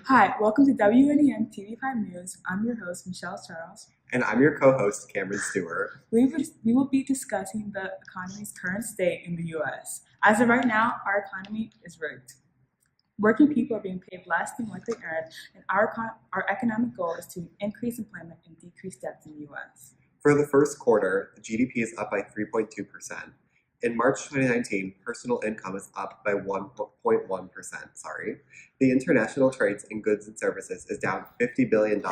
Hi, welcome to WNEM TV5 News. I'm your host, Michelle Charles. And I'm your co-host, Cameron Stewart. We will be discussing the economy's current state in the U.S. As of right now, our economy is rigged. Working people are being paid less than what they earn, and our economic goal is to increase employment and decrease debt in the U.S. For the first quarter, the GDP is up by 3.2%. In March 2019, personal income is up by 1.1%. The international trades in goods and services is down $50 billion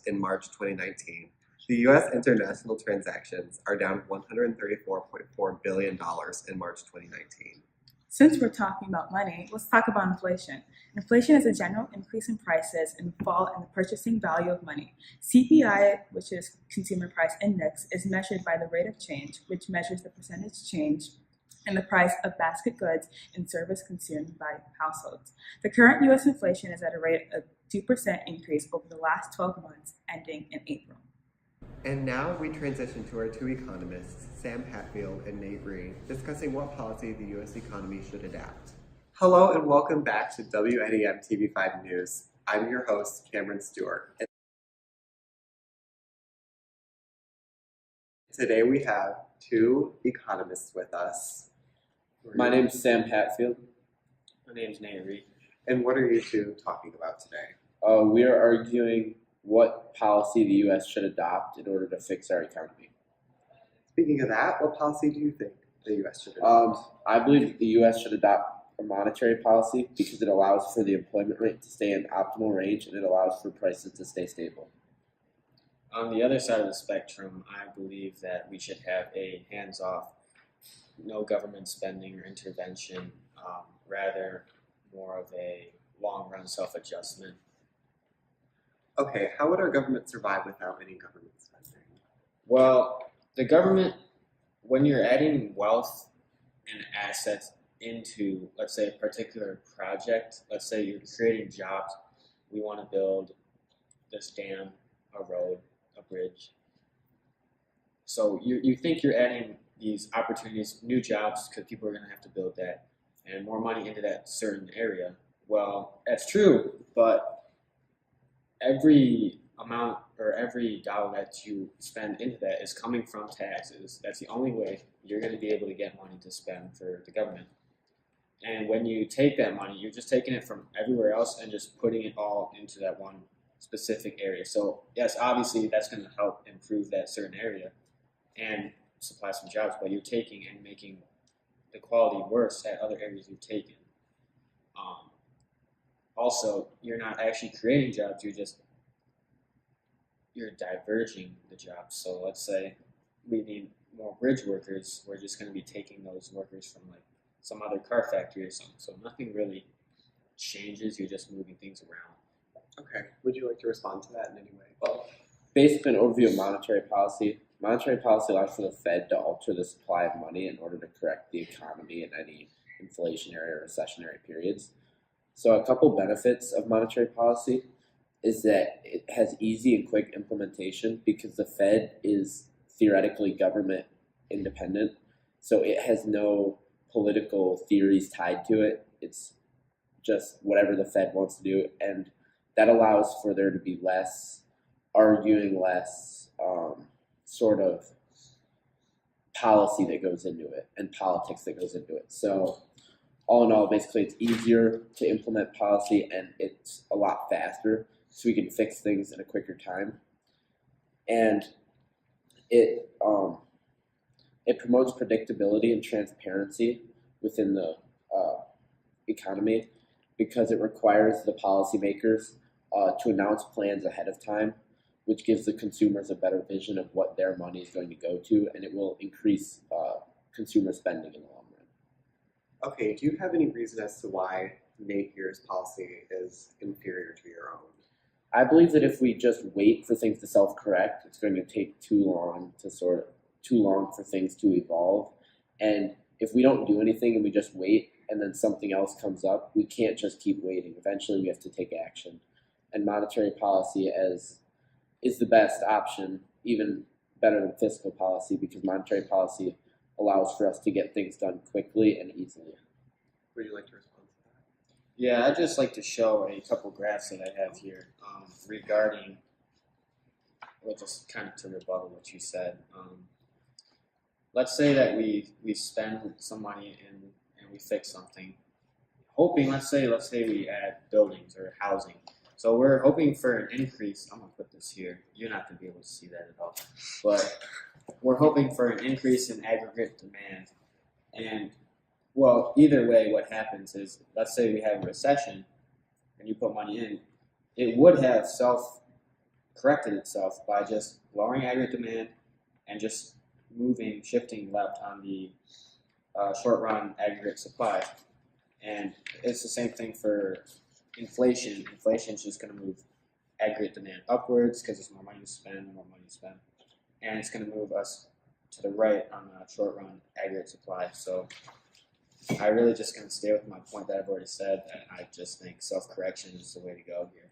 in March 2019. The U.S. international transactions are down $134.4 billion in March 2019. Since we're talking about money, let's talk about inflation. Inflation is a general increase in prices and fall in the purchasing value of money. CPI, which is Consumer Price Index, is measured by the rate of change, which measures the percentage change in the price of basket goods and service consumed by households. The current U.S. inflation is at a rate of 2% increase over the last 12 months, ending in April. And now we transition to our two economists, Sam Hatfield and Nate Green, discussing what policy the U.S. economy should adapt. Hello and welcome back to WNEM TV5 News. I'm your host, Cameron Stewart. And today we have two economists with us. My name's Sam Hatfield. My name's Nate Reed. And what are you two talking about today? We are arguing what policy the U.S. should adopt in order to fix our economy. Speaking of that, what policy do you think the U.S. should adopt? I believe that the U.S. should adopt a monetary policy because it allows for the employment rate to stay in optimal range and it allows for prices to stay stable. On the other side of the spectrum, I believe that we should have a hands-off, no government spending or intervention, rather more of a long-run self-adjustment. Okay, how would our government survive without any government spending? Well, the government, when you're adding wealth and assets into, let's say, a particular project, let's say you're creating jobs, we want to build this dam, a road, a bridge. So you think you're adding these opportunities, new jobs, because people are going to have to build that, and more money into that certain area. Well, that's true, but every amount or every dollar that you spend into that is coming from taxes. That's the only way you're going to be able to get money to spend for the government. And when you take that money, you're just taking it from everywhere else and just putting it all into that one specific area. So yes, obviously that's going to help improve that certain area and supply some jobs, but you're taking and making the quality worse at other areas you've taken. Also, you're not actually creating jobs, you're diverging the jobs. So let's say we need more bridge workers, we're just going to be taking those workers from like some other car factory or something. So nothing really changes, you're just moving things around. Okay, would you like to respond to that in any way? Well, basically an overview of monetary policy. Monetary policy allows for the Fed to alter the supply of money in order to correct the economy in any inflationary or recessionary periods. So a couple benefits of monetary policy is that it has easy and quick implementation because the Fed is theoretically government independent. So it has no political theories tied to it. It's just whatever the Fed wants to do. And that allows for there to be less arguing, less sort of policy that goes into it and politics that goes into it. So all in all, basically, it's easier to implement policy and it's a lot faster, so we can fix things in a quicker time. And it promotes predictability and transparency within the economy because it requires the policymakers to announce plans ahead of time, which gives the consumers a better vision of what their money is going to go to, and it will increase consumer spending in the long run. Okay, do you have any reason as to why Napier's policy is inferior to your own? I believe that if we just wait for things to self-correct, it's going to take too long for things to evolve. And if we don't do anything and we just wait and then something else comes up, we can't just keep waiting. Eventually we have to take action. And monetary policy is the best option, even better than fiscal policy, because monetary policy allows for us to get things done quickly and easily. Would you like to respond to that? Yeah, I'd just like to show a couple graphs that I have here regarding, well, just kind of to rebuttal what you said. Let's say that we spend some money and we fix something, hoping, let's say we add buildings or housing. So we're hoping for an increase. I'm gonna put this here. You're not gonna be able to see that at all, but we're hoping for an increase in aggregate demand. And well, either way, what happens is, let's say we have a recession, and you put money in, it would have corrected itself by just lowering aggregate demand and just shifting left on the short run aggregate supply. And it's the same thing for inflation. Inflation is just going to move aggregate demand upwards because there's more money to spend, and it's going to move us to the right on the short run aggregate supply. So I really just going to stay with my point that I've already said, and I just think self-correction is the way to go here.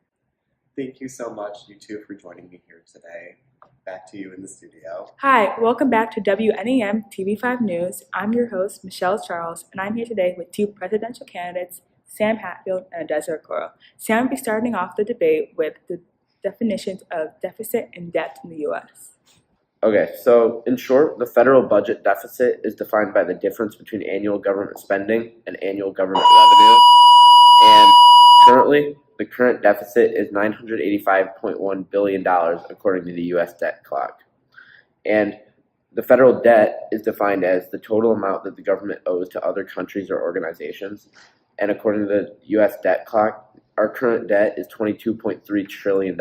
Thank you so much, you two, for joining me here today. Back to you in the studio. Hi, welcome back to WNEM TV5 News. I'm your host, Michelle Charles, and I'm here today with two presidential candidates, Sam Hatfield and Desiree Coral. Sam will be starting off the debate with the definitions of deficit and debt in the U.S. Okay, so in short, the federal budget deficit is defined by the difference between annual government spending and annual government revenue. And currently, the current deficit is $985.1 billion according to the U.S. debt clock. And the federal debt is defined as the total amount that the government owes to other countries or organizations. And according to the U.S. debt clock, our current debt is $22.3 trillion.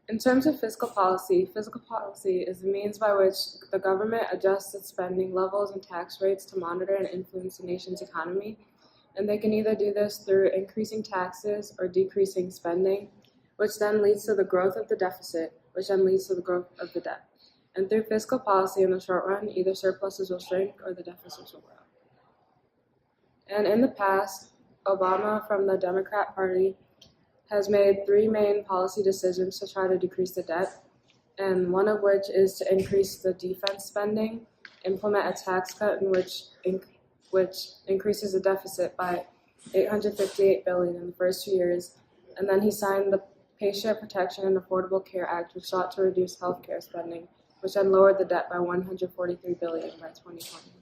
In terms of fiscal policy is the means by which the government adjusts its spending levels and tax rates to monitor and influence the nation's economy. And they can either do this through increasing taxes or decreasing spending, which then leads to the growth of the deficit, which then leads to the growth of the debt. And through fiscal policy in the short run, either surpluses will shrink or the deficits will grow. And in the past, Obama from the Democrat Party has made three main policy decisions to try to decrease the debt, and one of which is to increase the defense spending, implement a tax cut in which increases the deficit by $858 billion in the first 2 years, and then he signed the Patient Protection and Affordable Care Act, which sought to reduce healthcare spending, which then lowered the debt by $143 billion by 2020.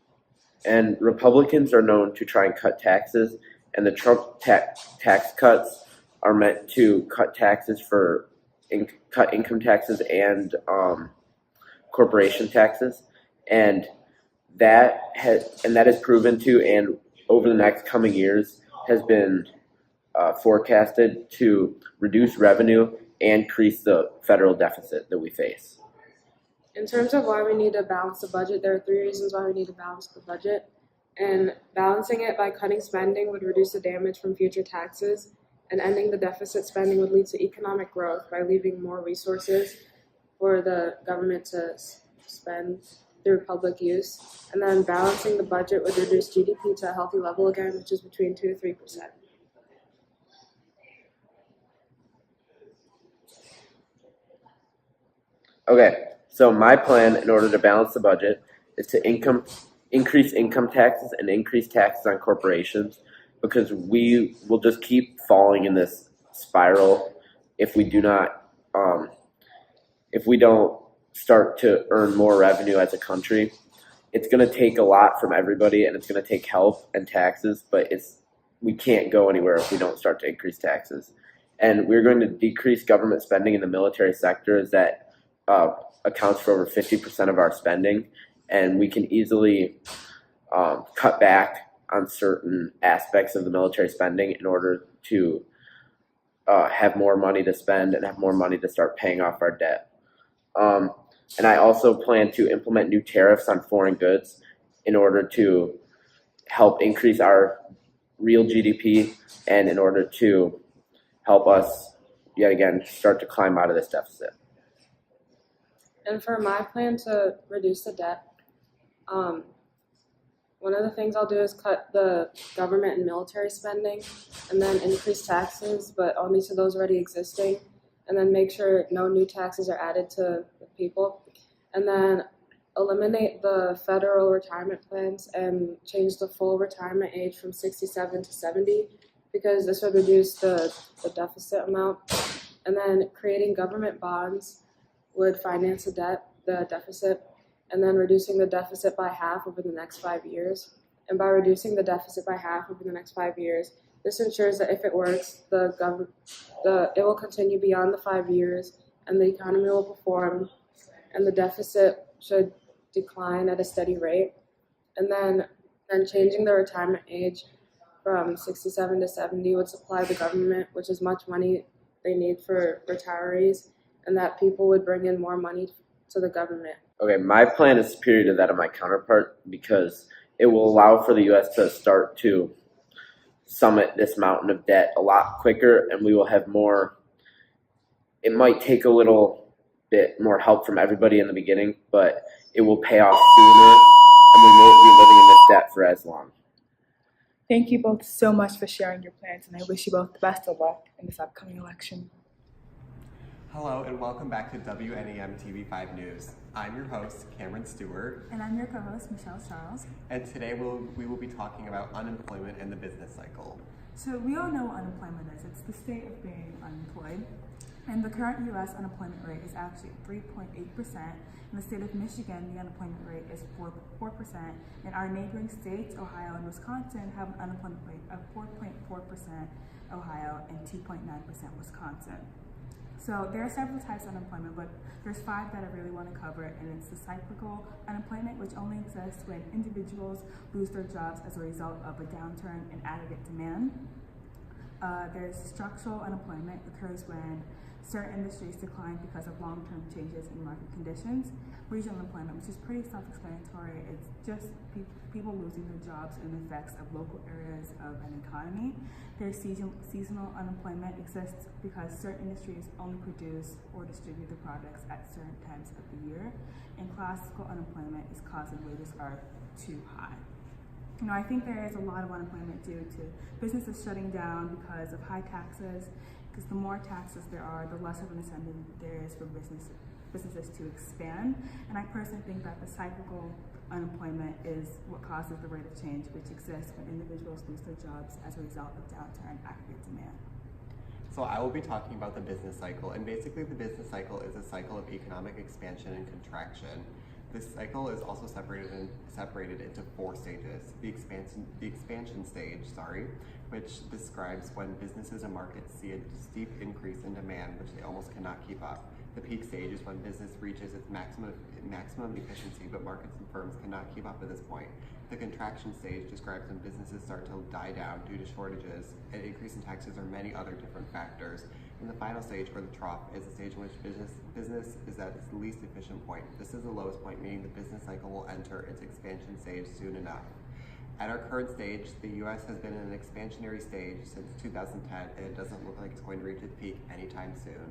And Republicans are known to try and cut taxes, and the Trump tax cuts are meant to cut taxes cut income taxes and corporation taxes, and that is proven to, and over the next coming years has been forecasted to reduce revenue and increase the federal deficit that we face. In terms of why we need to balance the budget, there are three reasons why we need to balance the budget. And balancing it by cutting spending would reduce the damage from future taxes, and ending the deficit spending would lead to economic growth by leaving more resources for the government to spend through public use. And then balancing the budget would reduce GDP to a healthy level again, which is between 2 to 3%. Okay, so my plan in order to balance the budget is to increase income taxes and increase taxes on corporations, because we will just keep falling in this spiral if we don't start to earn more revenue as a country. It's going to take a lot from everybody, and it's going to take help and taxes, but we can't go anywhere if we don't start to increase taxes. And we're going to decrease government spending in the military sector, as that accounts for over 50% of our spending, and we can easily cut back on certain aspects of the military spending in order to have more money to spend and have more money to start paying off our debt. And I also plan to implement new tariffs on foreign goods in order to help increase our real GDP and in order to help us, yet again, start to climb out of this deficit. And for my plan to reduce the debt, one of the things I'll do is cut the government and military spending, and then increase taxes, but only to those already existing, and then make sure no new taxes are added to the people. And then eliminate the federal retirement plans and change the full retirement age from 67 to 70 because this would reduce the deficit amount. And then creating government bonds would finance the deficit, and then reducing the deficit by half over the next 5 years. And by reducing the deficit by half over the next 5 years, this ensures that if it works, it will continue beyond the 5 years, and the economy will perform, and the deficit should decline at a steady rate. And then changing the retirement age from 67 to 70 would supply the government with as much money they need for retirees, and that people would bring in more money to the government. Okay, my plan is superior to that of my counterpart because it will allow for the U.S. to start to summit this mountain of debt a lot quicker, and we will have more. It might take a little bit more help from everybody in the beginning, but it will pay off sooner, and we won't be living in this debt for as long. Thank you both so much for sharing your plans, and I wish you both the best of luck in this upcoming election. Hello and welcome back to WNEM TV5 News. I'm your host, Cameron Stewart. And I'm your co-host, Michelle Charles. And today we will be talking about unemployment and the business cycle. So we all know what unemployment is. It's the state of being unemployed. And the current U.S. unemployment rate is actually 3.8%. In the state of Michigan, the unemployment rate is 4%. And our neighboring states, Ohio and Wisconsin, have an unemployment rate of 4.4% Ohio and 2.9% Wisconsin. So there are several types of unemployment, but there's 5 that I really want to cover, and it's the cyclical unemployment, which only exists when individuals lose their jobs as a result of a downturn in aggregate demand. There's structural unemployment, occurs when certain industries decline because of long-term changes in market conditions. Regional unemployment, which is pretty self-explanatory, it's just people losing their jobs and the effects of local areas of an economy. There's seasonal unemployment, exists because certain industries only produce or distribute the products at certain times of the year. And classical unemployment is caused when wages are too high. You know, I think there is a lot of unemployment due to businesses shutting down because of high taxes, because the more taxes there are, the less of an incentive there is for businesses to expand. And I personally think that the cyclical unemployment is what causes the rate of change, which exists when individuals lose their jobs as a result of downturn aggregate demand. So I will be talking about the business cycle, and basically the business cycle is a cycle of economic expansion and contraction. This cycle is also separated into 4 stages. The expansion stage, which describes when businesses and markets see a steep increase in demand, which they almost cannot keep up. The peak stage is when business reaches its maximum efficiency, but markets and firms cannot keep up at this point. The contraction stage describes when businesses start to die down due to shortages, an increase in taxes, or many other different factors. And the final stage, or the trough, is the stage in which business is at its least efficient point. This is the lowest point, meaning the business cycle will enter its expansion stage soon enough. At our current stage, the U.S. has been in an expansionary stage since 2010, and it doesn't look like it's going to reach its peak anytime soon.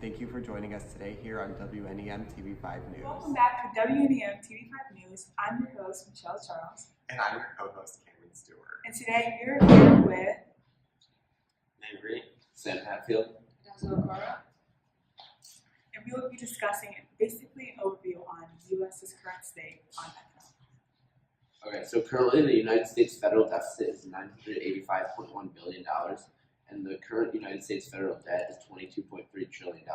Thank you for joining us today here on WNEM TV5 News. Welcome back to WNEM TV5 News. I'm your host, Michelle Charles. And I'm your co-host, Cameron Stewart. And today we're here with Avery. Sam Hatfield. and we will be discussing basically an overview on the U.S.'s current state on economics. Okay, so currently the United States federal deficit is $985.1 billion, and the current United States federal debt is $22.3 trillion.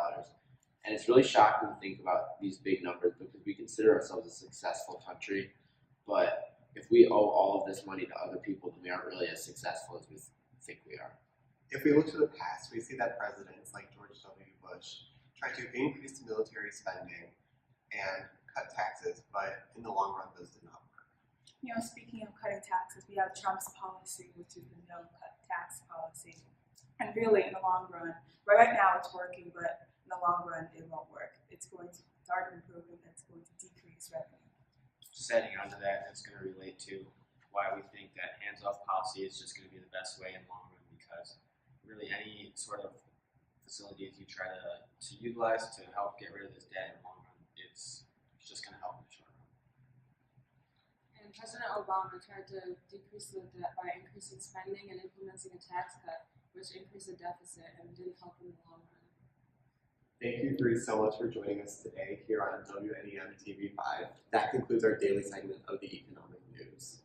And it's really shocking to think about these big numbers because we consider ourselves a successful country, but if we owe all of this money to other people, then we aren't really as successful as we think we are. If we look to the past, we see that presidents like George W. Bush tried to increase military spending and cut taxes, but in the long run, those did not work. You know, speaking of cutting taxes, we have Trump's policy, which is the no cut tax policy. And really, in the long run, right now it's working, but in the long run, it won't work. It's going to start improving, it's going to decrease revenue. Just adding on to that, it's going to relate to why we think that hands-off policy is just going to be the best way in the long run, because really any sort of facilities you try to utilize to help get rid of this debt in the long run, it's just going to help in the short run. And President Obama tried to decrease the debt by increasing spending and implementing a tax cut, which increased the deficit and didn't help in the long run. Thank you three so much for joining us today here on WNEM TV5. That concludes our daily segment of the economic news.